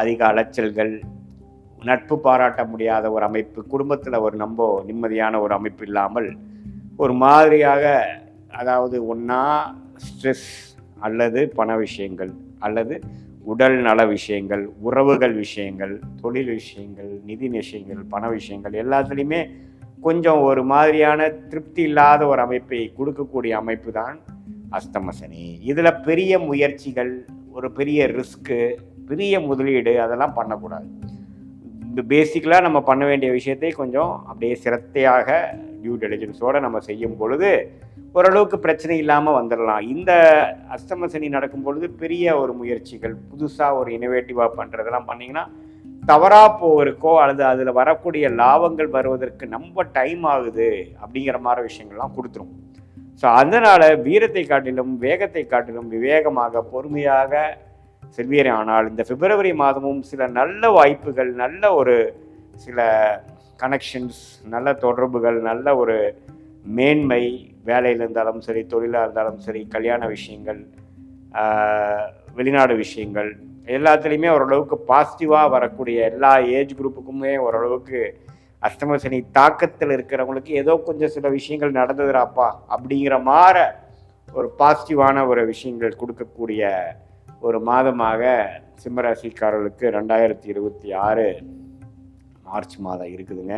அதிக அலைச்சல்கள், நட்பு பாராட்ட முடியாத ஒரு அமைப்பு, குடும்பத்தில் ஒரு நிம்மதியான ஒரு அமைப்பு இல்லாமல் ஒரு மாதிரியாக, அதாவது ஒன்றா ஸ்ட்ரெஸ் அல்லது பண விஷயங்கள் அல்லது உடல் நல விஷயங்கள், உறவுகள் விஷயங்கள், தொழில் விஷயங்கள், நிதி விஷயங்கள், பண விஷயங்கள் எல்லாத்துலேயுமே கொஞ்சம் ஒரு மாதிரியான திருப்தி இல்லாத ஒரு அமைப்பை கொடுக்கக்கூடிய அமைப்பு தான் அஸ்தம சனி. இதில் பெரிய முயற்சிகள், ஒரு பெரிய ரிஸ்க்கு, பெரிய முதலீடு அதெல்லாம் பண்ணக்கூடாது. இந்த பேசிக்கலாக நம்ம பண்ண வேண்டிய விஷயத்தை கொஞ்சம் அப்படியே சிரத்தையாக டியூ டெலிஜென்ஸோடு நம்ம செய்யும் பொழுது ஓரளவுக்கு பிரச்சனை இல்லாமல் வந்துடலாம். இந்த அஸ்தம சனி நடக்கும் பொழுது பெரிய ஒரு முயற்சிகள், புதுசாக ஒரு இனோவேட்டிவாக பண்ணுறதெல்லாம் பண்ணிங்கன்னா தவறாக போவதற்கோ அல்லது அதில் வரக்கூடிய லாபங்கள் வருவதற்கு ரொம்ப டைம் ஆகுது அப்படிங்கிற மாதிரி விஷயங்கள்லாம் கொடுத்துரும். ஸோ அதனால் வீரத்தை காட்டிலும் வேகத்தை காட்டிலும் விவேகமாக பொறுமையாக செல்வீரே. ஆனால் இந்த பிப்ரவரி மாதமும் சில நல்ல வாய்ப்புகள், நல்ல ஒரு சில கனெக்ஷன்ஸ், நல்ல தொடர்புகள், நல்ல ஒரு மேன்மை, வேலையில் இருந்தாலும் சரி, தொழிலாக இருந்தாலும் சரி, கல்யாண விஷயங்கள், வெளிநாடு விஷயங்கள் எல்லாத்துலேயுமே ஓரளவுக்கு பாசிட்டிவாக வரக்கூடிய எல்லா ஏஜ் குரூப்புக்குமே ஓரளவுக்கு அஷ்டம சனி தாக்கத்தில் இருக்கிறவங்களுக்கு ஏதோ கொஞ்சம் சில விஷயங்கள் நடந்ததுராப்பா அப்படிங்கிற மாதிரி ஒரு பாசிட்டிவான ஒரு விஷயங்கள் கொடுக்கக்கூடிய ஒரு மாதமாக சிம்மராசிக்காரர்களுக்கு 2026 மார்ச் மாதம் இருக்குதுங்க.